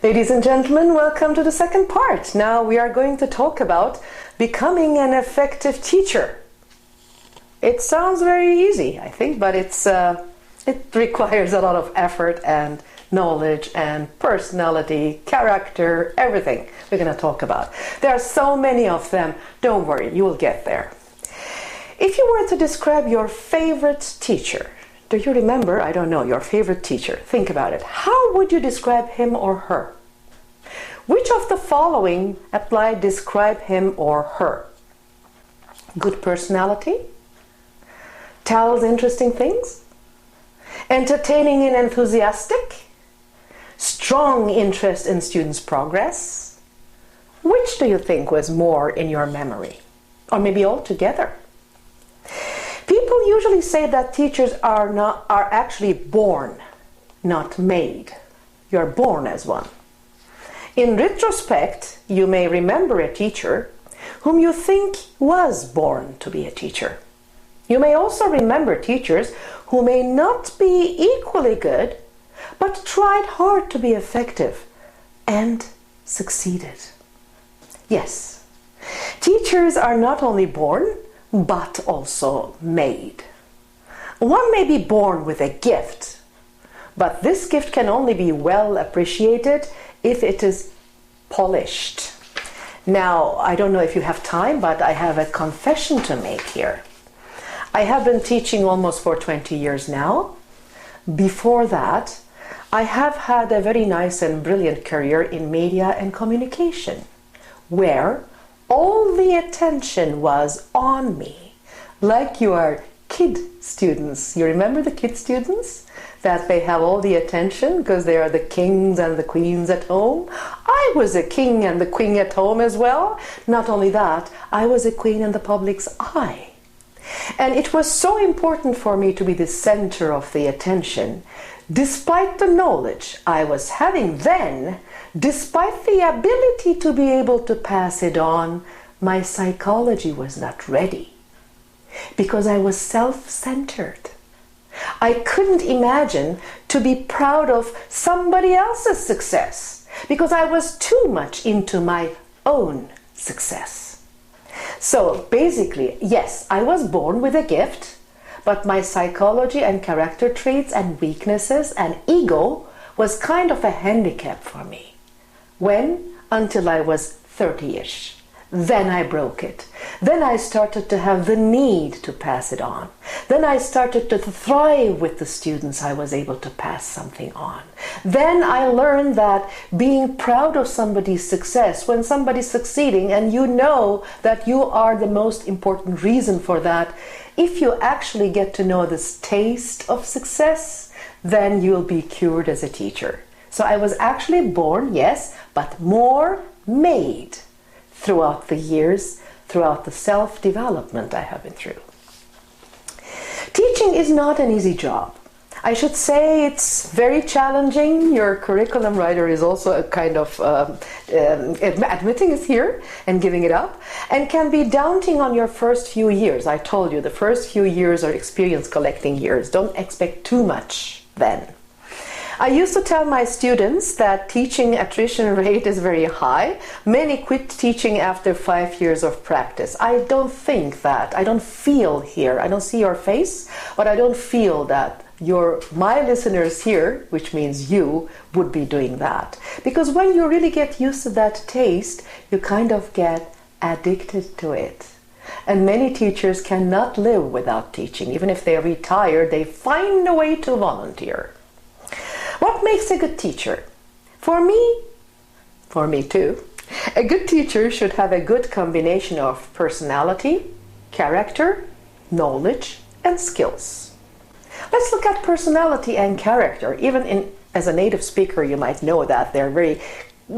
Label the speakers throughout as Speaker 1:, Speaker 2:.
Speaker 1: Ladies and gentlemen, welcome to the second part. Now we are going to talk about becoming an effective teacher. It sounds very easy, I think, but it requires a lot of effort and knowledge and personality, character, everything we're going to talk about. There are so many of them. Don't worry, you will get there. If you were to describe your favorite teacher, do you remember, I don't know, your favorite teacher? Think about it. How would you describe him or her? Which of the following describe him or her? Good personality? Tells interesting things? Entertaining and enthusiastic? Strong interest in students' progress? Which do you think was more in your memory? Or maybe all together? People usually say that teachers are actually born, not made. You're born as one. In retrospect, you may remember a teacher whom you think was born to be a teacher. You may also remember teachers who may not be equally good, but tried hard to be effective and succeeded. Yes, teachers are not only born, but also made. One may be born with a gift, but this gift can only be well appreciated if it is polished. Now, I don't know if you have time, but I have a confession to make here. I have been teaching almost for 20 years now. Before that, I have had a very nice and brilliant career in media and communication, where all the attention was on me, like your kid students. You remember the kid students? That they have all the attention because they are the kings and the queens at home. I was a king and the queen at home as well. Not only that, I was a queen in the public's eye. And it was so important for me to be the center of the attention, despite the knowledge I was having then. Despite the ability to be able to pass it on, my psychology was not ready because I was self-centered. I couldn't imagine to be proud of somebody else's success because I was too much into my own success. So basically, yes, I was born with a gift, but my psychology and character traits and weaknesses and ego was kind of a handicap for me. When? Until I was 30-ish. Then I broke it. Then I started to have the need to pass it on. Then I started to thrive with the students I was able to pass something on. Then I learned that being proud of somebody's success, when somebody's succeeding and you know that you are the most important reason for that, if you actually get to know this taste of success, then you'll be cured as a teacher. So I was actually born, yes, but more made throughout the years, throughout the self-development I have been through. Teaching is not an easy job. I should say it's very challenging. Your curriculum writer is also a kind of admitting it here and giving it up, and can be daunting on your first few years. I told you the first few years are experience collecting years. Don't expect too much then. I used to tell my students that teaching attrition rate is very high. Many quit teaching after 5 years of practice. I don't think that. I don't feel here. I don't see your face, but I don't feel that my listeners here, which means you, would be doing that. Because when you really get used to that taste, you kind of get addicted to it. And many teachers cannot live without teaching. Even if they retire, they find a way to volunteer. What makes a good teacher? For me too, a good teacher should have a good combination of personality, character, knowledge, and skills. Let's look at personality and character. Even as a native speaker, you might know that they're very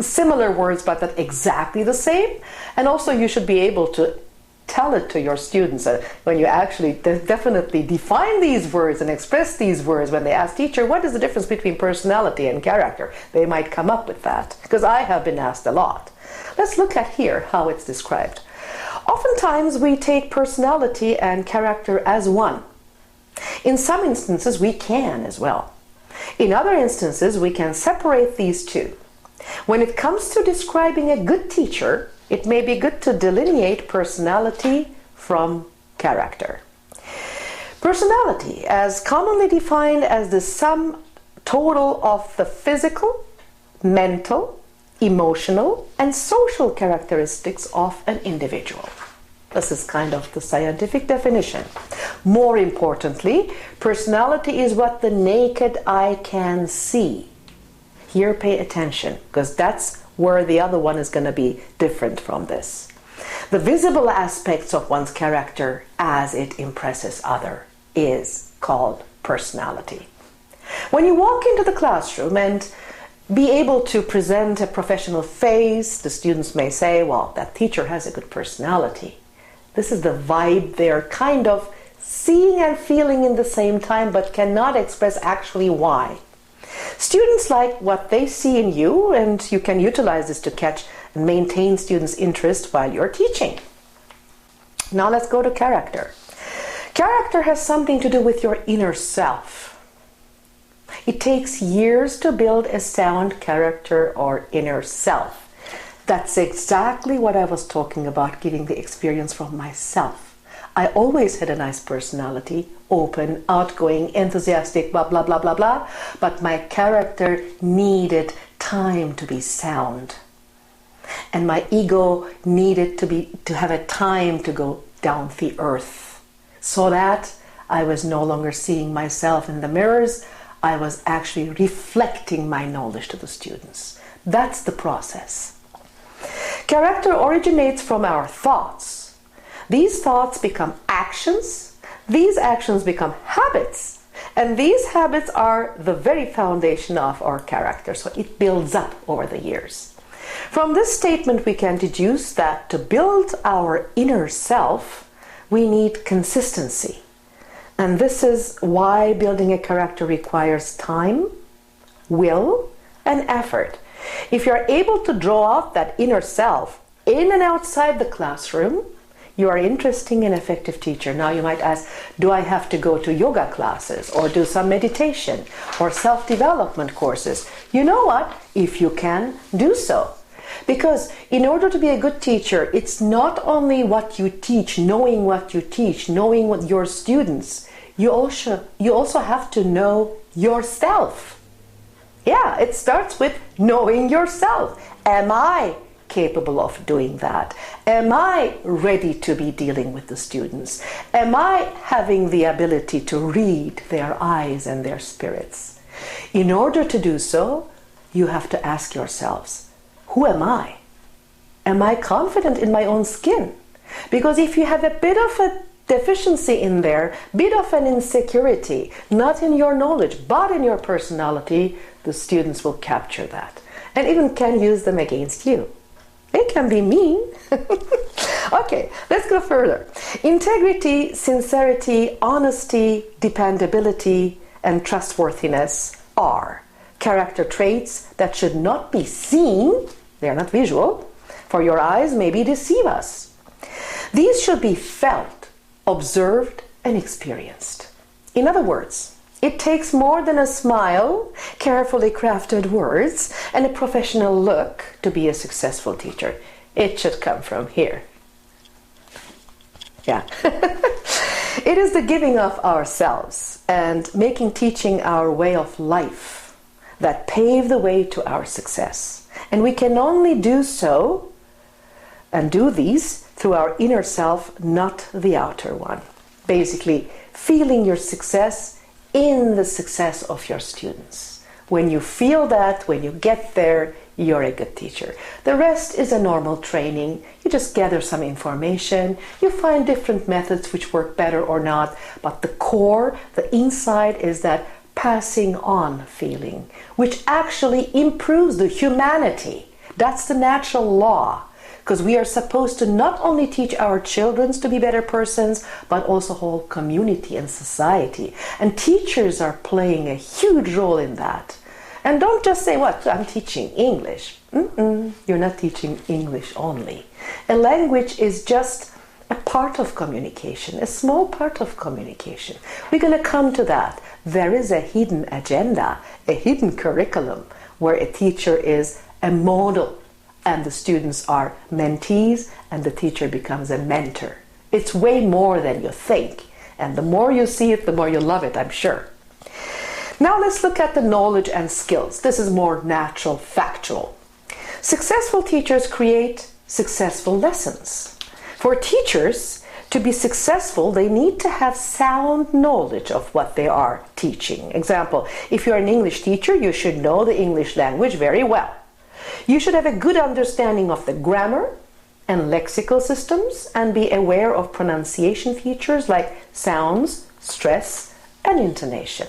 Speaker 1: similar words, but not exactly the same. And also you should be able to tell it to your students when you actually definitely define these words and express these words. When they ask, teacher, what is the difference between personality and character? They might come up with that, because I have been asked a lot. Let's look at here how it's described. Oftentimes we take personality and character as one. In some instances we can as well. In other instances we can separate these two. When it comes to describing a good teacher, it may be good to delineate personality from character. Personality, as commonly defined as the sum total of the physical, mental, emotional, and social characteristics of an individual. This is kind of the scientific definition. More importantly, personality is what the naked eye can see. Here, pay attention, because that's where the other one is going to be different from this. The visible aspects of one's character as it impresses others is called personality. When you walk into the classroom and be able to present a professional face, the students may say, well, that teacher has a good personality. This is the vibe they're kind of seeing and feeling in the same time, but cannot express actually why. Students like what they see in you, and you can utilize this to catch and maintain students' interest while you're teaching. Now let's go to character. Character has something to do with your inner self. It takes years to build a sound character or inner self. That's exactly what I was talking about, giving the experience from myself. I always had a nice personality, open, outgoing, enthusiastic, blah, blah, blah, blah, blah, but my character needed time to be sound. And my ego needed to have a time to go down the earth, so that I was no longer seeing myself in the mirrors. I was actually reflecting my knowledge to the students. That's the process. Character originates from our thoughts. These thoughts become actions. These actions become habits. And these habits are the very foundation of our character. So it builds up over the years. From this statement, we can deduce that to build our inner self, we need consistency. And this is why building a character requires time, will, and effort. If you're able to draw out that inner self in and outside the classroom, you are an interesting and effective teacher. Now you might ask, do I have to go to yoga classes or do some meditation or self-development courses? You know what? If you can, do so. Because in order to be a good teacher, it's not only what you teach, knowing what you teach, knowing what your students, you also have to know yourself. Yeah, it starts with knowing yourself. Am I capable of doing that? Am I ready to be dealing with the students? Am I having the ability to read their eyes and their spirits? In order to do so, you have to ask yourselves, who am I? Am I confident in my own skin? Because if you have a bit of a deficiency in there, bit of an insecurity, not in your knowledge, but in your personality, the students will capture that and even can use them against you. They can be mean. Okay, let's go further. Integrity, sincerity, honesty, dependability, and trustworthiness are character traits that should not be seen. They are not visual. For your eyes maybe deceive us. These should be felt, observed, and experienced. In other words, it takes more than a smile, carefully crafted words, and a professional look to be a successful teacher. It should come from here. Yeah. It is the giving of ourselves and making teaching our way of life that pave the way to our success. And we can only do so and do these through our inner self, not the outer one. Basically, feeling your success in the success of your students. When you feel that, when you get there, you're a good teacher. The rest is a normal training. You just gather some information. You find different methods which work better or not. But the core, the inside, is that passing on feeling, which actually improves the humanity. That's the natural law. Because we are supposed to not only teach our children to be better persons, but also whole community and society. And teachers are playing a huge role in that. And don't just say, what, I'm teaching English. You're not teaching English only. A language is just a part of communication, a small part of communication. We're going to come to that. There is a hidden agenda, a hidden curriculum, where a teacher is a model, and the students are mentees, and the teacher becomes a mentor. It's way more than you think, and the more you see it, the more you love it, I'm sure. Now let's look at the knowledge and skills. This is more natural, factual. Successful teachers create successful lessons. For teachers to be successful, they need to have sound knowledge of what they are teaching. Example, if you're an English teacher, you should know the English language very well. You should have a good understanding of the grammar and lexical systems and be aware of pronunciation features like sounds, stress, and intonation.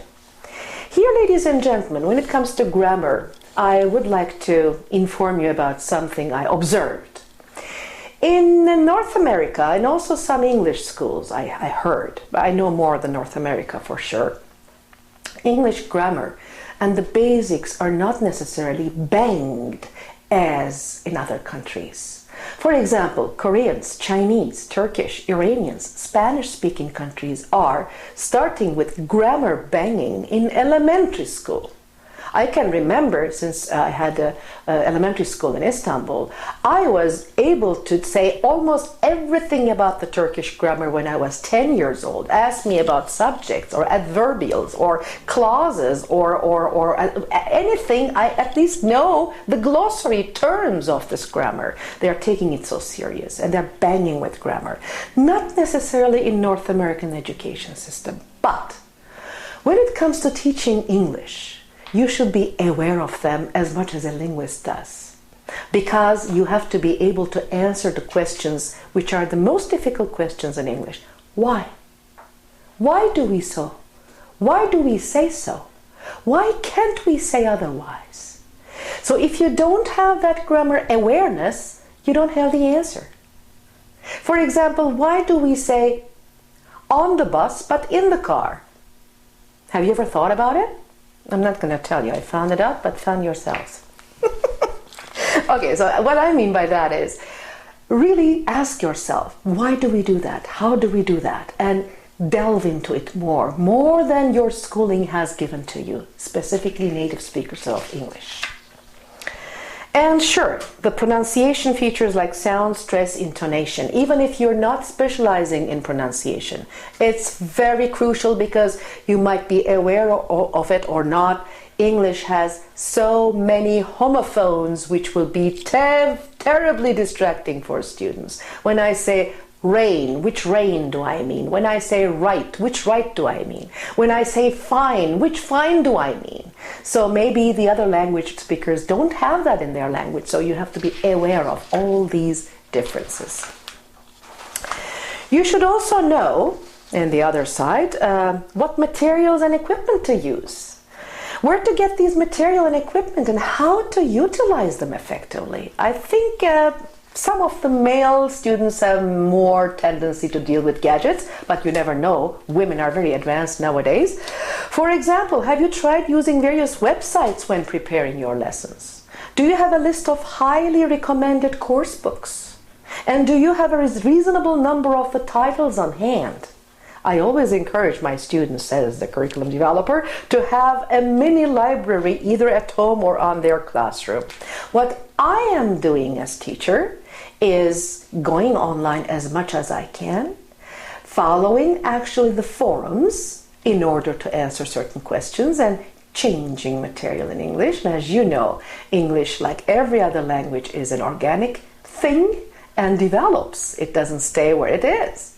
Speaker 1: Here, ladies and gentlemen, when it comes to grammar, I would like to inform you about something I observed. In North America, and also some English schools, I heard, but I know more than North America for sure, English grammar and the basics are not necessarily banged as in other countries. For example, Koreans, Chinese, Turkish, Iranians, Spanish-speaking countries are starting with grammar banging in elementary school. I can remember, since I had an elementary school in Istanbul, I was able to say almost everything about the Turkish grammar when I was 10 years old. Ask me about subjects or adverbials or clauses or anything, I at least know the glossary terms of this grammar. They're taking it so serious and they're banging with grammar. Not necessarily in North American education system, but when it comes to teaching English, you should be aware of them as much as a linguist does, because you have to be able to answer the questions which are the most difficult questions in English. Why? Why do we so? Why do we say so? Why can't we say otherwise? So if you don't have that grammar awareness, you don't have the answer. For example, why do we say on the bus but in the car? Have you ever thought about it? I'm not going to tell you. I found it out, but found yourselves. Okay, so what I mean by that is really ask yourself, why do we do that? How do we do that? And delve into it more than your schooling has given to you, specifically native speakers of English. And sure, the pronunciation features like sound, stress, intonation, even if you're not specializing in pronunciation, it's very crucial because you might be aware of it or not. English has so many homophones which will be terribly distracting for students. When I say rain, which rain do I mean? When I say right, which right do I mean? When I say fine, which fine do I mean? So maybe the other language speakers don't have that in their language, so you have to be aware of all these differences. You should also know, on the other side, what materials and equipment to use, where to get these material and equipment, and how to utilize them effectively. I think some of the male students have more tendency to deal with gadgets, but you never know. Women are very advanced nowadays. For example, have you tried using various websites when preparing your lessons? Do you have a list of highly recommended course books? And do you have a reasonable number of the titles on hand? I always encourage my students, as the curriculum developer, to have a mini library either at home or on their classroom. What I am doing as teacher is going online as much as I can, following actually the forums in order to answer certain questions and changing material in English. And as you know, English, like every other language, is an organic thing and develops. It doesn't stay where it is.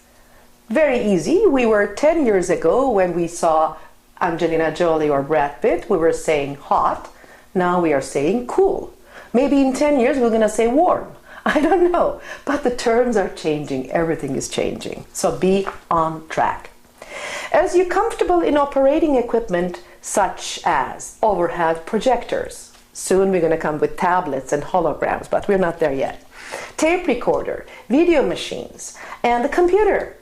Speaker 1: Very easy. We were 10 years ago when we saw Angelina Jolie or Brad Pitt, we were saying hot. Now we are saying cool. Maybe in 10 years we're going to say warm. I don't know. But the terms are changing. Everything is changing. So be on track. As you're comfortable in operating equipment such as overhead projectors, soon we're going to come with tablets and holograms, but we're not there yet. Tape recorder, video machines, and the computer.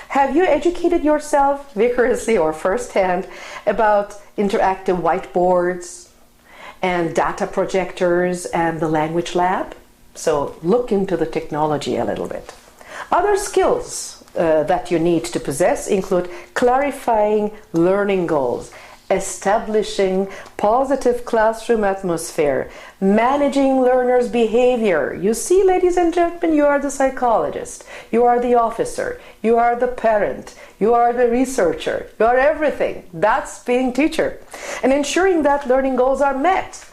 Speaker 1: Have you educated yourself vigorously or firsthand about interactive whiteboards and data projectors and the language lab? So look into the technology a little bit. Other skills that you need to possess include clarifying learning goals, establishing positive classroom atmosphere, managing learners' behavior. You see, ladies and gentlemen, you are the psychologist, you are the officer, you are the parent, you are the researcher, you are everything. That's being teacher. And ensuring that learning goals are met.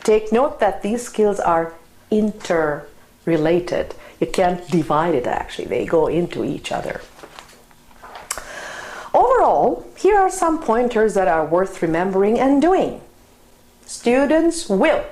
Speaker 1: Take note that these skills are interrelated. You can't divide it actually, they go into each other. Overall, here are some pointers that are worth remembering and doing. Students will,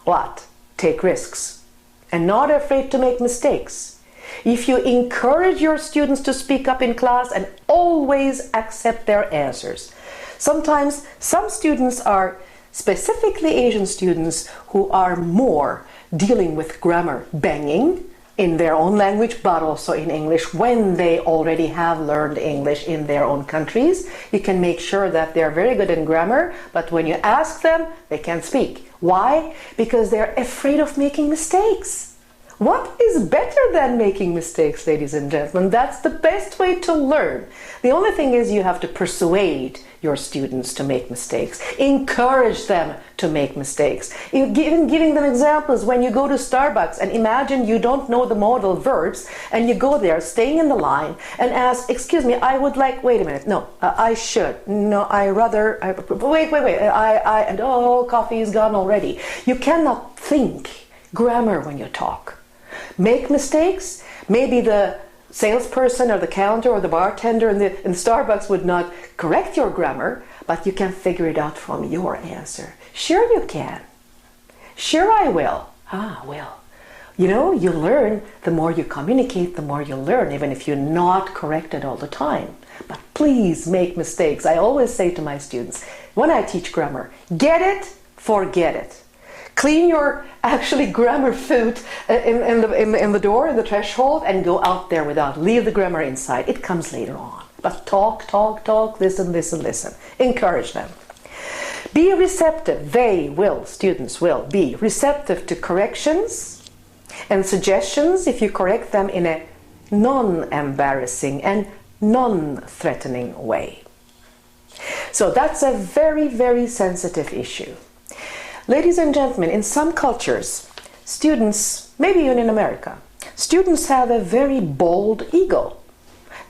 Speaker 1: what? Take risks and not afraid to make mistakes. If you encourage your students to speak up in class and always accept their answers. Sometimes some students are specifically Asian students who are more dealing with grammar banging in their own language, but also in English when they already have learned English in their own countries. You can make sure that they're very good in grammar, but when you ask them, they can't speak. Why? Because they're afraid of making mistakes. What is better than making mistakes, ladies and gentlemen? That's the best way to learn. The only thing is you have to persuade your students to make mistakes. Encourage them to make mistakes. Even giving them examples when you go to Starbucks and imagine you don't know the modal verbs and you go there staying in the line and ask, excuse me, I would like, wait a minute, no, I should, no, wait, and oh, coffee is gone already. You cannot think grammar when you talk. Make mistakes. Maybe the salesperson or the counter or the bartender in the Starbucks would not correct your grammar, but you can figure it out from your answer. Sure you can. Sure I will. Well. You know, you learn, the more you communicate, the more you learn, even if you're not corrected all the time. But please make mistakes. I always say to my students, when I teach grammar, get it, forget it. Clean your actually grammar food in the door, in the threshold, and go out there without. Leave the grammar inside. It comes later on. But talk, listen. Encourage them. Be receptive. Students will be receptive to corrections and suggestions if you correct them in a non-embarrassing and non-threatening way. So that's a very, very sensitive issue. Ladies and gentlemen, in some cultures, students, maybe even in America, students have a very bold ego.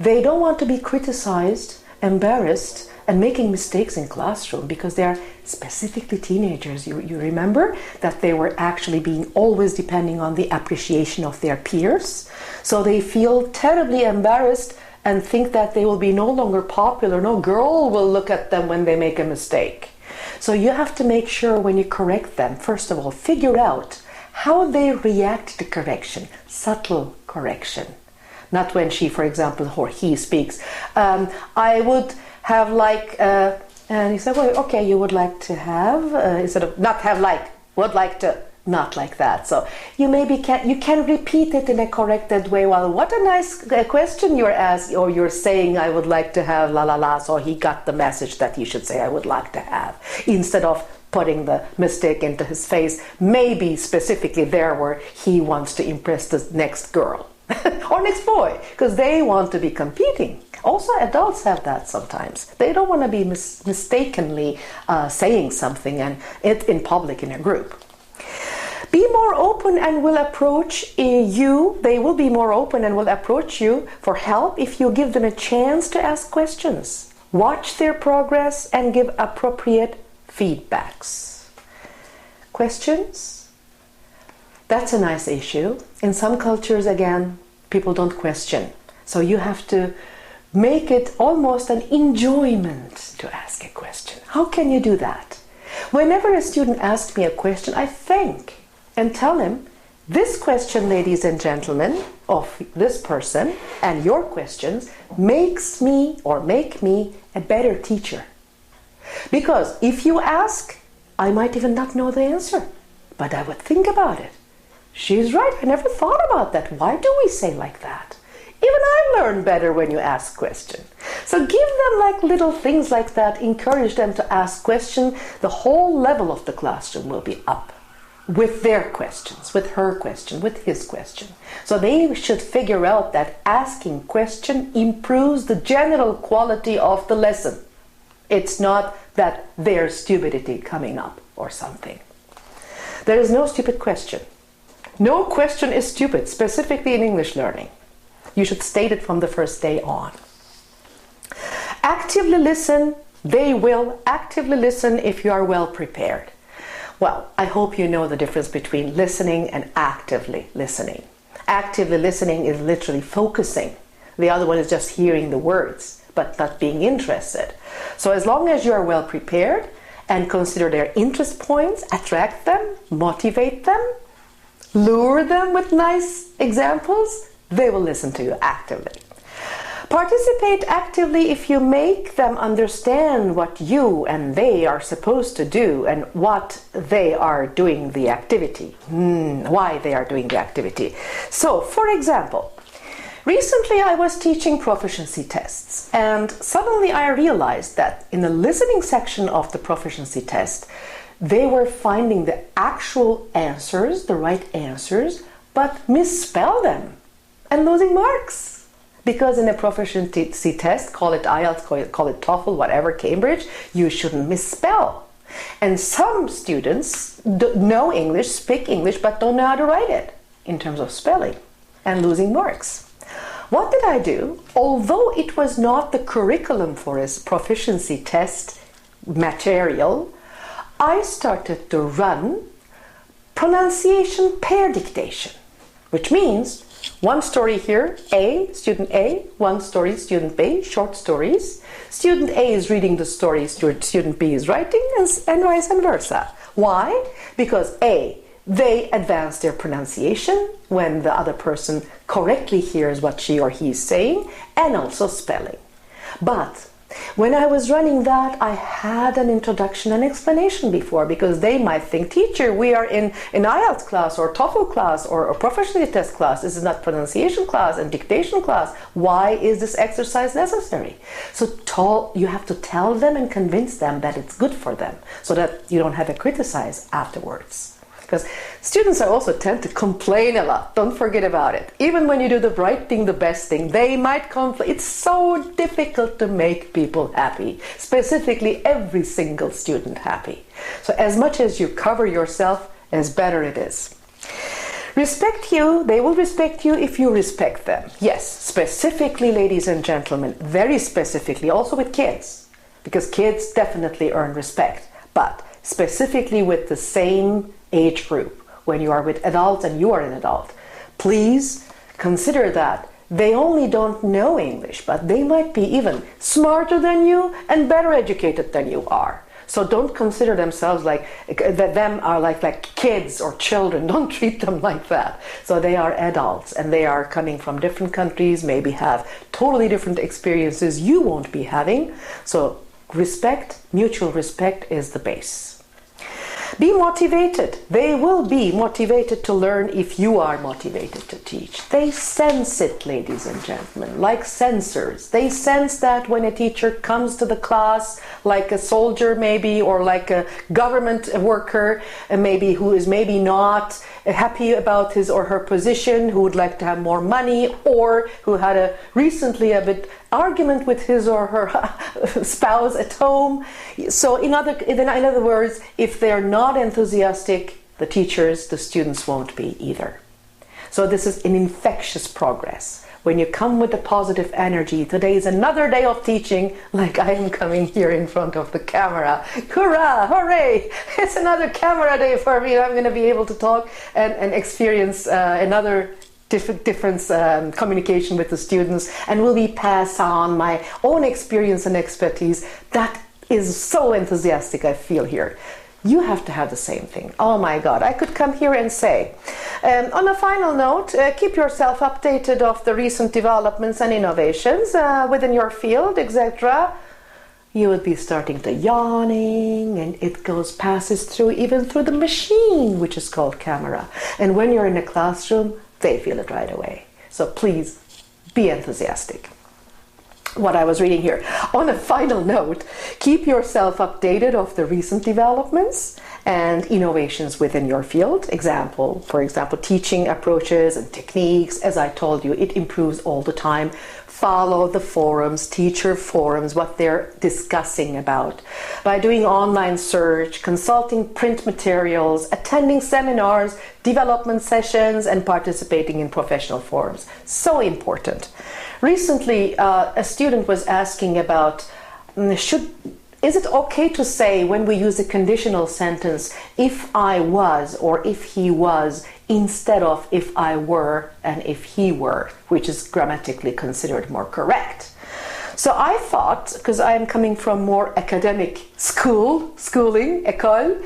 Speaker 1: They don't want to be criticized, embarrassed, and making mistakes in classroom because they are specifically teenagers. You remember that they were actually being always depending on the appreciation of their peers. So they feel terribly embarrassed and think that they will be no longer popular. No girl will look at them when they make a mistake. So you have to make sure when you correct them, first of all, figure out how they react to correction, subtle correction. Not when she, for example, or he speaks, I would have like, and he said, well, okay, you would like to have, instead of not have like, would like to, not like that. So you can repeat it in a corrected way. Well, what a nice question you're asking, or you're saying, I would like to have la la la. So he got the message that he should say, I would like to have, instead of putting the mistake into his face, maybe specifically there where he wants to impress the next girl or next boy, because they want to be competing. Also, adults have that sometimes. They don't want to be mistakenly saying something and it in public in a group. Be more open and will approach you. They will be more open and will approach you for help if you give them a chance to ask questions. Watch their progress and give appropriate feedbacks. Questions? That's a nice issue. In some cultures, again, people don't question. So you have to make it almost an enjoyment to ask a question. How can you do that? Whenever a student asks me a question, I think and tell him, this question, ladies and gentlemen, of this person and your questions makes me or make me a better teacher. Because if you ask, I might even not know the answer, but I would think about it. She's right, I never thought about that. Why do we say like that? Even I learn better when you ask questions. So give them like little things like that, encourage them to ask questions. The whole level of the classroom will be up with their questions, with her question, with his question. So they should figure out that asking question improves the general quality of the lesson. It's not that there's stupidity coming up or something. There is no stupid question. No question is stupid, specifically in English learning. You should state it from the first day on. Actively listen. They will actively listen if you are well prepared. Well, I hope you know the difference between listening and actively listening. Actively listening is literally focusing. The other one is just hearing the words, but not being interested. So as long as you are well prepared and consider their interest points, attract them, motivate them, lure them with nice examples, they will listen to you actively. Participate actively if you make them understand what you and they are supposed to do and what they are doing the activity, why they are doing the activity. So, for example, recently I was teaching proficiency tests, and suddenly I realized that in the listening section of the proficiency test, they were finding the actual answers, the right answers, but misspell them and losing marks. Because in a proficiency test, call it IELTS, call it TOEFL, whatever, Cambridge, you shouldn't misspell. And some students know English, speak English, but don't know how to write it in terms of spelling and losing marks. What did I do? Although it was not the curriculum for a proficiency test material, I started to run pronunciation pair dictation, which means one story here, student A, one story, student B, short stories. Student A is reading the story, student B is writing, and vice versa. Why? Because A, they advance their pronunciation when the other person correctly hears what she or he is saying, and also spelling. But when I was running that, I had an introduction and explanation before, because they might think, teacher, we are in an IELTS class or TOEFL class or a proficiency test class. This is not pronunciation class and dictation class. Why is this exercise necessary? So you have to tell them and convince them that it's good for them, so that you don't have to criticize afterwards. Because students also tend to complain a lot. Don't forget about it. Even when you do the right thing, the best thing, they might complain. It's so difficult to make people happy, specifically every single student happy. So as much as you cover yourself, as better it is. Respect you, they will respect you if you respect them. Yes, specifically, ladies and gentlemen, very specifically, also with kids, because kids definitely earn respect, but specifically with the same age group. When you are with adults and you are an adult, please consider that they only don't know English, but they might be even smarter than you and better educated than you are. So don't consider themselves like kids or children. Don't treat them like that. So they are adults, and they are coming from different countries, maybe have totally different experiences you won't be having. So respect, mutual respect is the base. Be motivated. They will be motivated to learn if you are motivated to teach. They sense it, ladies and gentlemen, like sensors. They sense that when a teacher comes to the class, like a soldier maybe, or like a government worker, maybe who is maybe not happy about his or her position, who would like to have more money, or who had recently a bit argument with his or her spouse at home. So in other words, if they're not enthusiastic, the teachers, the students won't be either. So this is an infectious progress. When you come with the positive energy, today is another day of teaching, like I am coming here in front of the camera. Hurrah, hooray! It's another camera day for me. I'm going to be able to talk and experience another different communication with the students, and will be pass on my own experience and expertise. That is so enthusiastic I feel here. You have to have the same thing. Oh my God, I could come here and say, on a final note, keep yourself updated of the recent developments and innovations within your field, etc. You would be starting to yawning, and it passes through even through the machine, which is called camera. And when you're in a classroom, they feel it right away. So please be enthusiastic. What I was reading here. On a final note, keep yourself updated of the recent developments and innovations within your field. For example, teaching approaches and techniques. As I told you, it improves all the time. Follow the forums, teacher forums, what they're discussing about. By doing online search, consulting print materials, attending seminars, development sessions, and participating in professional forums. So important. Recently, a student was asking about, is it okay to say when we use a conditional sentence, if I was or if he was, instead of if I were and if he were, which is grammatically considered more correct? So I thought, because I am coming from more academic schooling, école,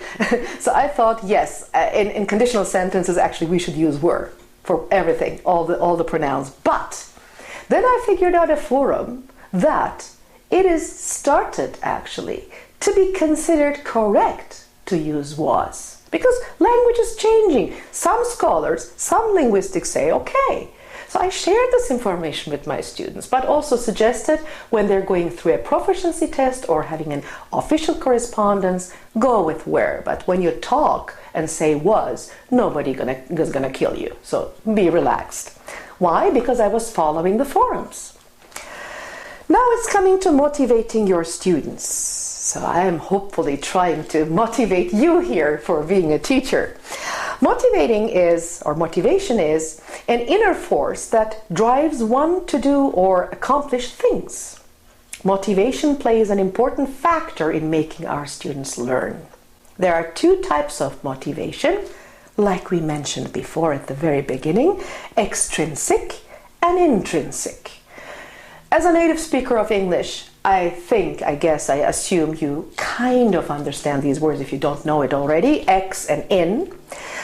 Speaker 1: so I thought, yes, in conditional sentences, actually, we should use were for everything, all the pronouns. But then I figured out a forum that it is started actually to be considered correct to use was, because language is changing. Some scholars, some linguistics say, okay. So I shared this information with my students, but also suggested when they're going through a proficiency test or having an official correspondence, go with were. But when you talk and say was, nobody is gonna kill you. So be relaxed. Why? Because I was following the forums. Now it's coming to motivating your students. So I am hopefully trying to motivate you here for being a teacher. Motivation is an inner force that drives one to do or accomplish things. Motivation plays an important factor in making our students learn. There are two types of motivation, like we mentioned before at the very beginning, extrinsic and intrinsic. As a native speaker of English, I assume you kind of understand these words if you don't know it already, ex and in.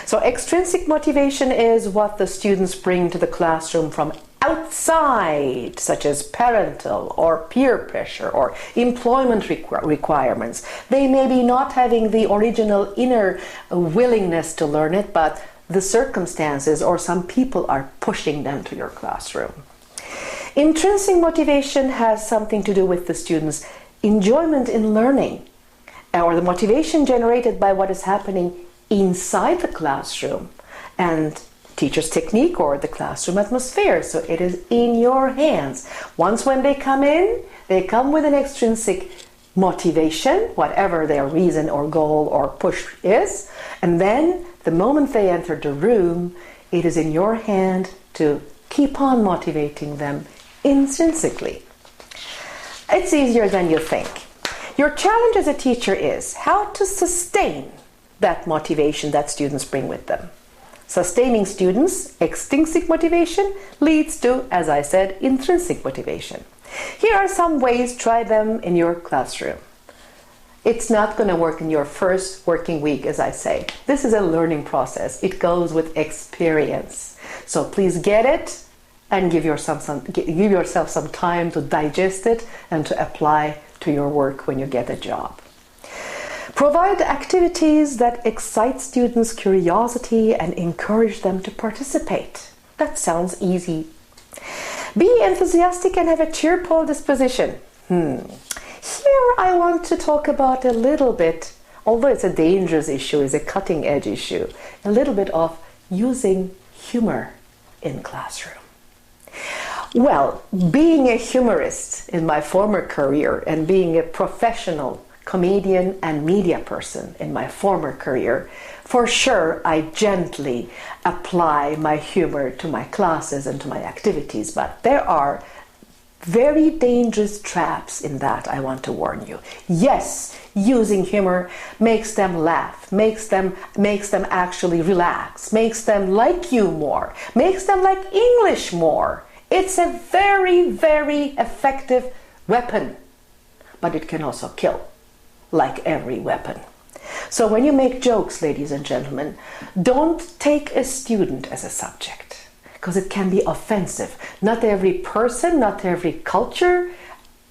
Speaker 1: So extrinsic motivation is what the students bring to the classroom from outside, such as parental or peer pressure or employment requirements. They may be not having the original inner willingness to learn it, but the circumstances or some people are pushing them to your classroom. Intrinsic motivation has something to do with the students' enjoyment in learning, or the motivation generated by what is happening inside the classroom and teacher's technique or the classroom atmosphere. So it is in your hands. Once when they come in, they come with an extrinsic motivation, whatever their reason or goal or push is, and then the moment they enter the room, it is in your hand to keep on motivating them intrinsically. It's easier than you think. Your challenge as a teacher is how to sustain that motivation that students bring with them. Sustaining students' extrinsic motivation leads to, as I said, intrinsic motivation. Here are some ways, try them in your classroom. It's not going to work in your first working week, as I say. This is a learning process. It goes with experience. So please get it and give yourself some time to digest it and to apply to your work when you get a job. Provide activities that excite students' curiosity and encourage them to participate. That sounds easy. Be enthusiastic and have a cheerful disposition. Here I want to talk about a little bit, although it's a dangerous issue, it's a cutting-edge issue, a little bit of using humor in classroom. Well, being a humorist in my former career and being a professional comedian and media person in my former career, for sure I gently apply my humor to my classes and to my activities, but there are very dangerous traps in that, I want to warn you. Yes, using humor makes them laugh, makes them actually relax, makes them like you more, makes them like English more. It's a very, very effective weapon, but it can also kill, like every weapon. So when you make jokes, ladies and gentlemen, don't take a student as a subject, because it can be offensive. Not every person, not every culture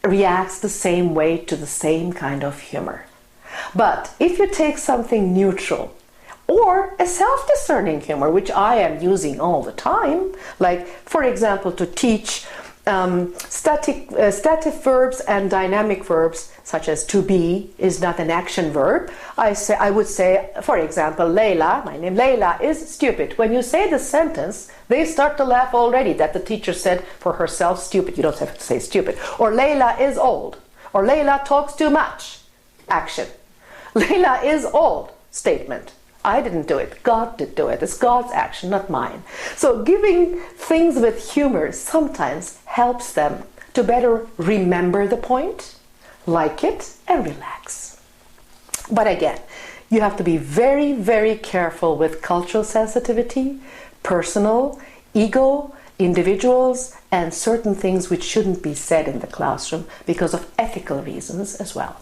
Speaker 1: reacts the same way to the same kind of humor. But if you take something neutral, or a self-discerning humor, which I am using all the time, like, for example, to teach static verbs and dynamic verbs, such as to be, is not an action verb. I would say, for example, Leila, my name Leila, is stupid. When you say the sentence, they start to laugh already that the teacher said for herself stupid. You don't have to say stupid. Or Leila is old. Or Leila talks too much. Action. Leila is old. Statement. I didn't do it. God did do it. It's God's action, not mine. So giving things with humor sometimes helps them to better remember the point, like it, and relax. But again, you have to be very, very careful with cultural sensitivity, personal, ego, individuals, and certain things which shouldn't be said in the classroom because of ethical reasons as well.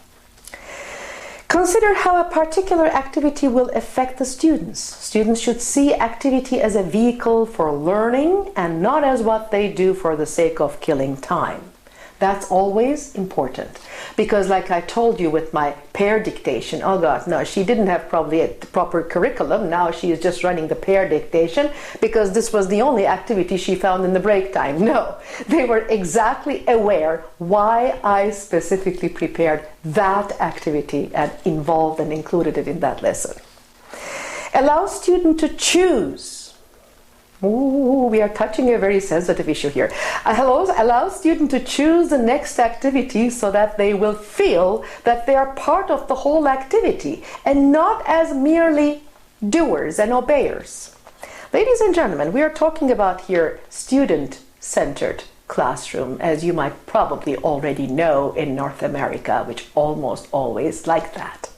Speaker 1: Consider how a particular activity will affect the students. Students should see activity as a vehicle for learning and not as what they do for the sake of killing time. That's always important, because like I told you with my pair dictation, oh God, no, she didn't have probably a proper curriculum. Now she is just running the pair dictation because this was the only activity she found in the break time. No, they were exactly aware why I specifically prepared that activity and involved and included it in that lesson. Allow student to choose. Ooh, we are touching a very sensitive issue here. Allow students to choose the next activity so that they will feel that they are part of the whole activity and not as merely doers and obeyers. Ladies and gentlemen, we are talking about here student-centered classroom, as you might probably already know in North America, which almost always like that.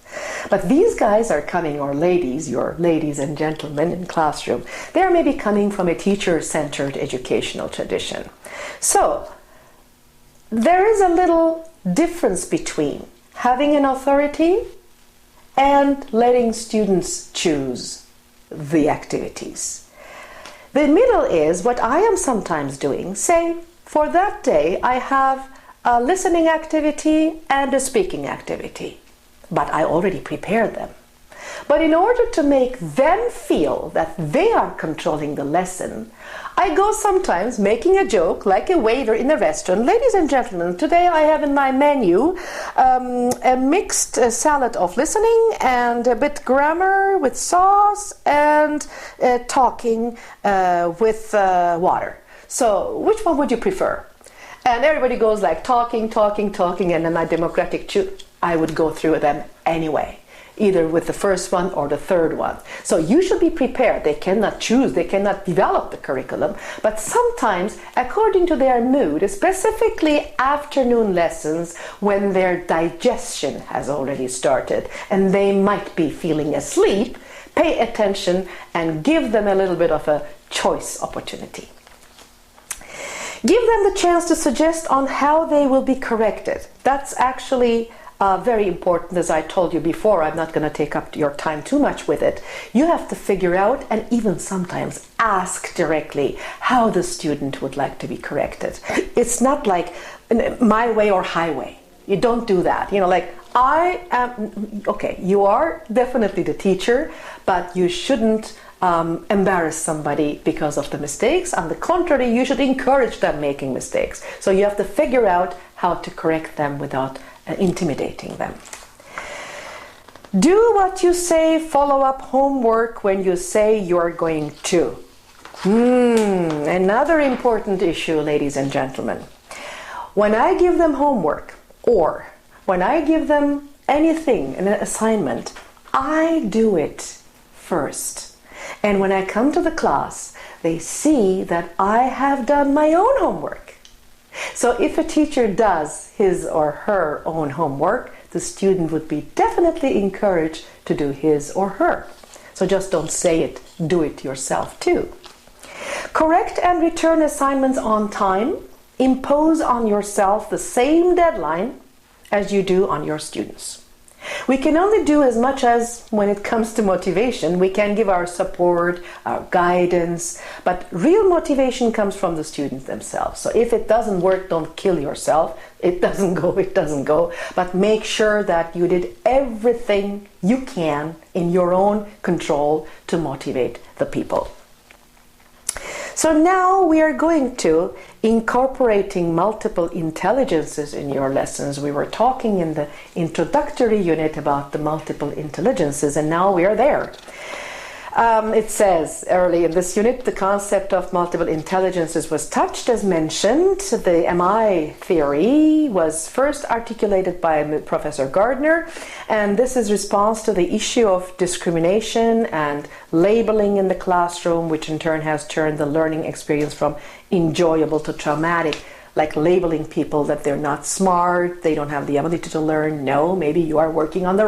Speaker 1: But these guys are coming, or ladies, your ladies and gentlemen in classroom, they are maybe coming from a teacher-centered educational tradition. So there is a little difference between having an authority and letting students choose the activities. The middle is what I am sometimes doing. Say, for that day, I have a listening activity and a speaking activity. But I already prepared them. But in order to make them feel that they are controlling the lesson, I go sometimes making a joke like a waiter in a restaurant. Ladies and gentlemen, today I have in my menu a mixed salad of listening and a bit grammar with sauce and talking with water. So which one would you prefer? And everybody goes like talking, and then I democratic choose. I would go through them anyway, either with the first one or the third one. So you should be prepared. They cannot choose, they cannot develop the curriculum, but sometimes according to their mood, specifically afternoon lessons when their digestion has already started and they might be feeling asleep, pay attention and give them a little bit of a choice opportunity. Give them the chance to suggest on how they will be corrected. That's actually very important. As I told you before, I'm not going to take up your time too much with it. You have to figure out and even sometimes ask directly how the student would like to be corrected. It's not like my way or highway. You don't do that. You know, like I am, okay, you are definitely the teacher, but you shouldn't embarrass somebody because of the mistakes. On the contrary, you should encourage them making mistakes. So you have to figure out how to correct them without intimidating them. Do what you say, follow up homework when you say you're going to. Another important issue, ladies and gentlemen. When I give them homework or when I give them anything, an assignment, I do it first. And when I come to the class, they see that I have done my own homework. So if a teacher does his or her own homework, the student would be definitely encouraged to do his or her. So just don't say it, do it yourself too. Correct and return assignments on time. Impose on yourself the same deadline as you do on your students. We can only do as much as when it comes to motivation. We can give our support, our guidance, but real motivation comes from the students themselves. So if it doesn't work, don't kill yourself. It doesn't go. But make sure that you did everything you can in your own control to motivate the people. So now we are going to incorporating multiple intelligences in your lessons. We were talking in the introductory unit about the multiple intelligences, and now we are there. It says early in this unit, the concept of multiple intelligences was touched as mentioned. The MI theory was first articulated by Professor Gardner, and this is response to the issue of discrimination and labeling in the classroom, which in turn has turned the learning experience from enjoyable to traumatic, like labeling people that they're not smart, they don't have the ability to learn. No, maybe you are working on the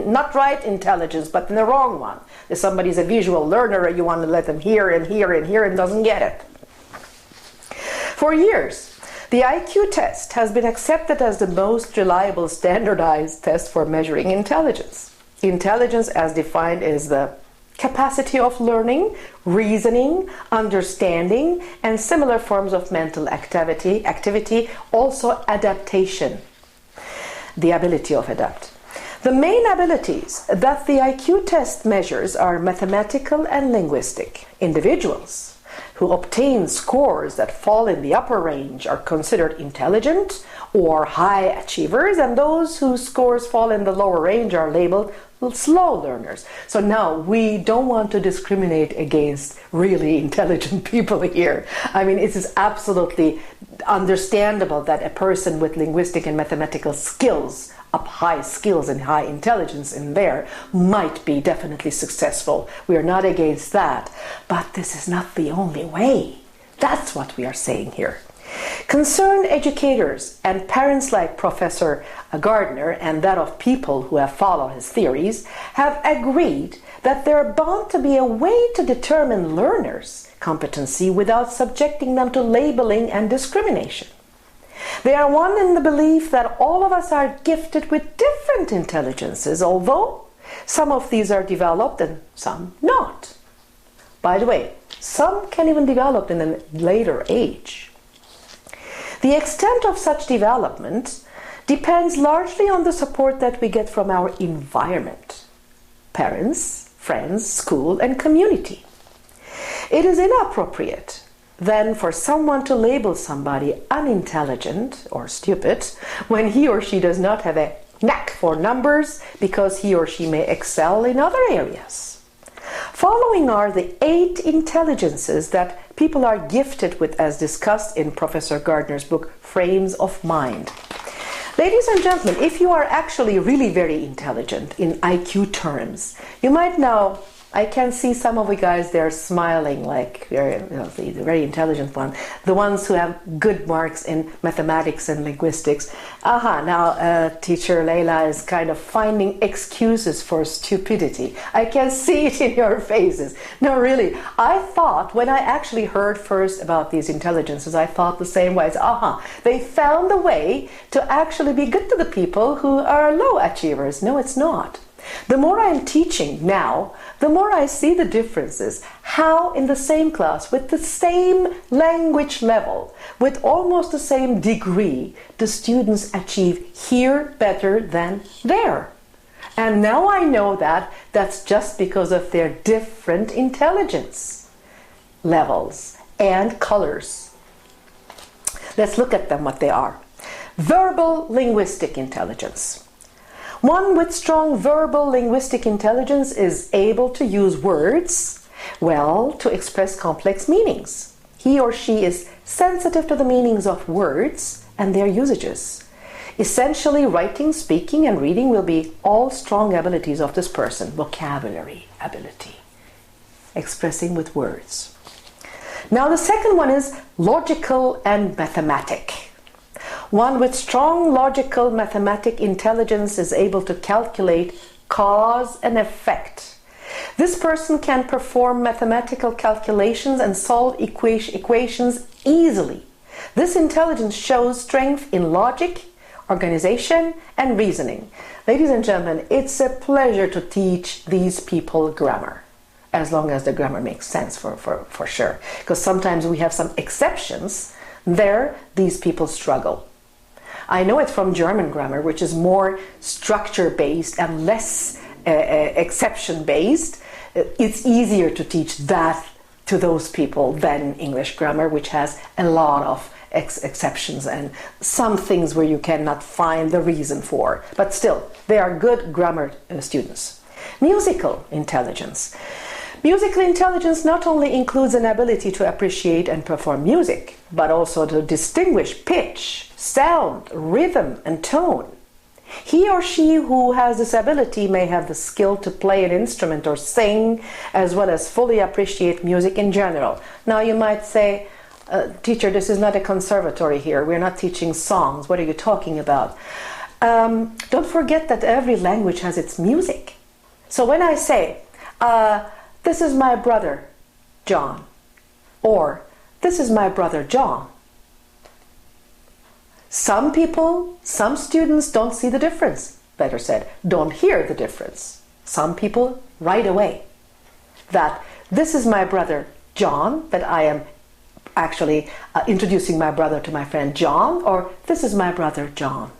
Speaker 1: not right intelligence, but in the wrong one. If somebody's a visual learner, you want to let them hear and hear and hear and doesn't get it. For years, the IQ test has been accepted as the most reliable standardized test for measuring intelligence. Intelligence, as defined, is the capacity of learning, reasoning, understanding, and similar forms of mental activity, also adaptation, the ability of adapt. The main abilities that the IQ test measures are mathematical and linguistic. Individuals who obtain scores that fall in the upper range are considered intelligent or high achievers, and those whose scores fall in the lower range are labeled slow learners. So now we don't want to discriminate against really intelligent people here. I mean, it is absolutely understandable that a person with linguistic and mathematical skills, high skills and high intelligence in there, might be definitely successful. We are not against that, but this is not the only way. That's what we are saying here. Concerned educators and parents like Professor Gardner and that of people who have followed his theories have agreed that there are bound to be a way to determine learners' competency without subjecting them to labeling and discrimination. They are one in the belief that all of us are gifted with different intelligences, although some of these are developed and some not. By the way, some can even develop in a later age. The extent of such development depends largely on the support that we get from our environment, parents, friends, school, and community. It is inappropriate then for someone to label somebody unintelligent or stupid when he or she does not have a knack for numbers because he or she may excel in other areas. Following are the 8 intelligences that people are gifted with, as discussed in Professor Gardner's book, Frames of Mind. Ladies and gentlemen, if you are actually really very intelligent in IQ terms, you might now, I can see some of you guys there smiling like the very intelligent one, the ones who have good marks in mathematics and linguistics. Now teacher Leila is kind of finding excuses for stupidity. I can see it in your faces. No, really, I thought when I actually heard first about these intelligences, I thought the same way. They found a way to actually be good to the people who are low achievers. No, it's not. The more I am teaching now, the more I see the differences, how in the same class, with the same language level, with almost the same degree, the students achieve here better than there. And now I know that that's just because of their different intelligence levels and colors. Let's look at them, what they are. Verbal linguistic intelligence. One with strong verbal linguistic intelligence is able to use words well to express complex meanings. He or she is sensitive to the meanings of words and their usages. Essentially, writing, speaking, and reading will be all strong abilities of this person. Vocabulary ability, expressing with words. Now the second one is logical and mathematic. One with strong logical mathematic intelligence is able to calculate cause and effect. This person can perform mathematical calculations and solve equations easily. This intelligence shows strength in logic, organization, and reasoning. Ladies and gentlemen, it's a pleasure to teach these people grammar, as long as the grammar makes sense for sure. Because sometimes we have some exceptions. There, these people struggle. I know it from German grammar, which is more structure-based and less exception-based. It's easier to teach that to those people than English grammar, which has a lot of exceptions and some things where you cannot find the reason for. But still, they are good grammar students. Musical intelligence. Musical intelligence not only includes an ability to appreciate and perform music, but also to distinguish pitch, sound, rhythm, and tone. He or she who has this ability may have the skill to play an instrument or sing, as well as fully appreciate music in general. Now you might say, teacher, this is not a conservatory here. We're not teaching songs. What are you talking about? Don't forget that every language has its music. So when I say, this is my brother, John, or this is my brother, John, some people, some students don't see the difference. Better said, don't hear the difference. Some people right away that this is my brother, John, that I am actually introducing my brother to my friend John, or this is my brother John.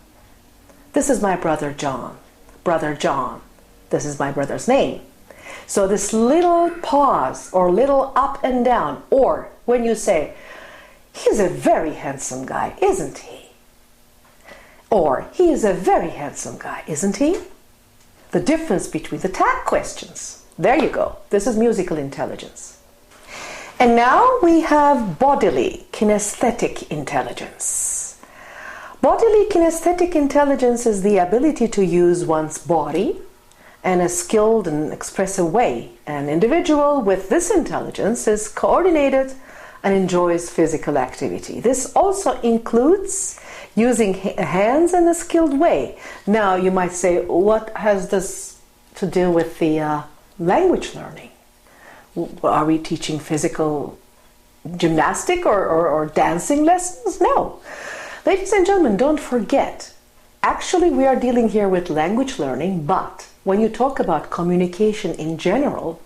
Speaker 1: This is my brother John. Brother John. This is my brother's name. So this little pause or little up and down, or when you say, he's a very handsome guy, isn't he? Or he is a very handsome guy, isn't he? The difference between the tag questions. There you go. This is musical intelligence. And now we have bodily kinesthetic intelligence. Bodily kinesthetic intelligence is the ability to use one's body in a skilled and expressive way. An individual with this intelligence is coordinated and enjoys physical activity. This also includes using hands in a skilled way. Now you might say, what has this to do with the language learning? Are we teaching physical gymnastic or dancing lessons? No. Ladies and gentlemen, don't forget, actually we are dealing here with language learning, but when you talk about communication in general,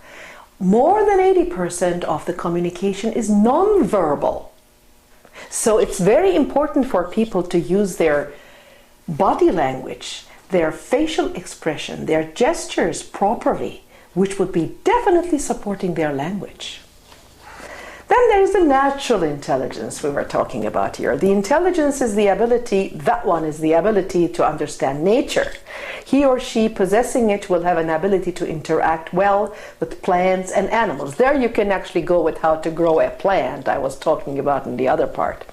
Speaker 1: more than 80% of the communication is non-verbal. So it's very important for people to use their body language, their facial expression, their gestures properly, which would be definitely supporting their language. Then there's the natural intelligence we were talking about here. The intelligence is the ability, that one is the ability to understand nature. He or she possessing it will have an ability to interact well with plants and animals. There you can actually go with how to grow a plant I was talking about in the other part.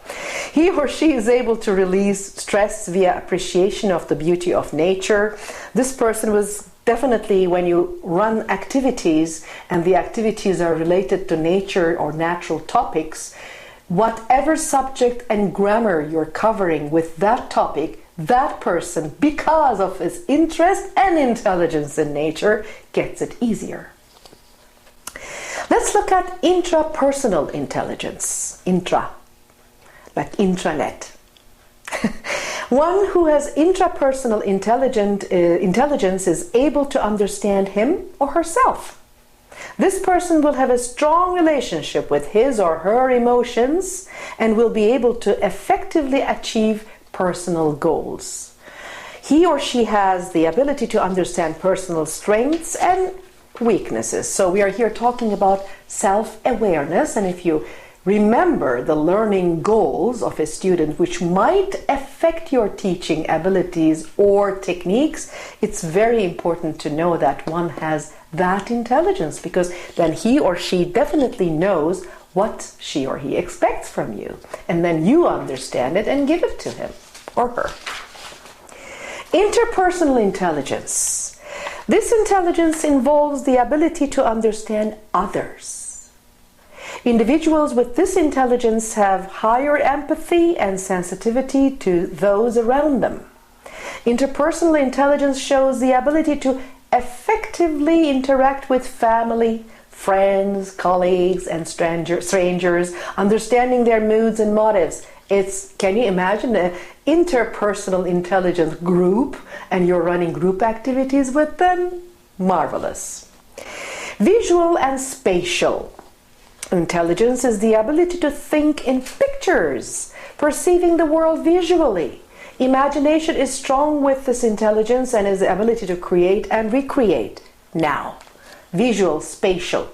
Speaker 1: He or she is able to release stress via appreciation of the beauty of nature. This person was definitely, when you run activities and the activities are related to nature or natural topics, whatever subject and grammar you're covering with that topic, that person, because of his interest and intelligence in nature, gets it easier. Let's look at intrapersonal intelligence. Intra, like intranet. One who has intrapersonal intelligence is able to understand him or herself. This person will have a strong relationship with his or her emotions and will be able to effectively achieve personal goals. He or she has the ability to understand personal strengths and weaknesses. So we are here talking about self-awareness, and if you remember the learning goals of a student which might affect your teaching abilities or techniques, it's very important to know that one has that intelligence, because then he or she definitely knows what she or he expects from you, and then you understand it and give it to him or her. Interpersonal intelligence. This intelligence involves the ability to understand others. Individuals with this intelligence have higher empathy and sensitivity to those around them. Interpersonal intelligence shows the ability to effectively interact with family, friends, colleagues, and strangers, understanding their moods and motives. Can you imagine an interpersonal intelligence group and you're running group activities with them? Marvelous. Visual and spatial intelligence is the ability to think in pictures, perceiving the world visually. Imagination is strong with this intelligence and is the ability to create and recreate. Now, visual, spatial.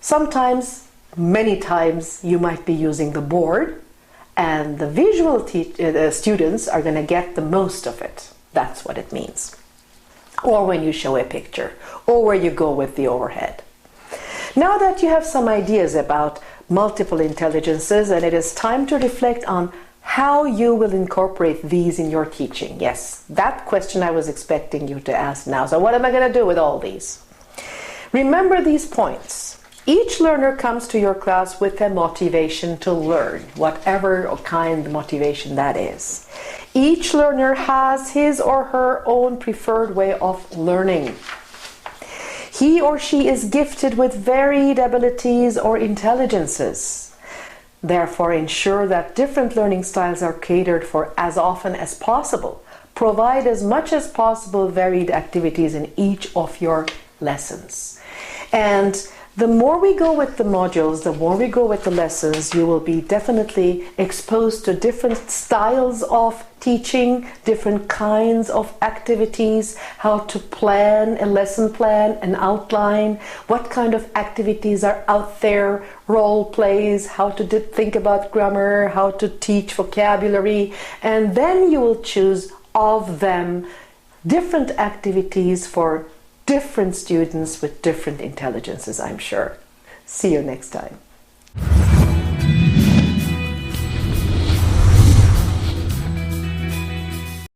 Speaker 1: Sometimes many times you might be using the board, and the visual students are going to get the most of it. That's what it means. Or when you show a picture, or where you go with the overhead. Now that you have some ideas about multiple intelligences, and it is time to reflect on how you will incorporate these in your teaching. Yes, that question I was expecting you to ask now. So what am I going to do with all these? Remember these points. Each learner comes to your class with a motivation to learn, whatever kind of motivation that is. Each learner has his or her own preferred way of learning. He or she is gifted with varied abilities or intelligences. Therefore, ensure that different learning styles are catered for as often as possible. Provide as much as possible varied activities in each of your lessons. And the more we go with the modules, the more we go with the lessons, you will be definitely exposed to different styles of teaching, different kinds of activities, how to plan a lesson plan, an outline, what kind of activities are out there, role plays, how to think about grammar, how to teach vocabulary, and then you will choose of them different activities for different students with different intelligences, I'm sure. See you next time.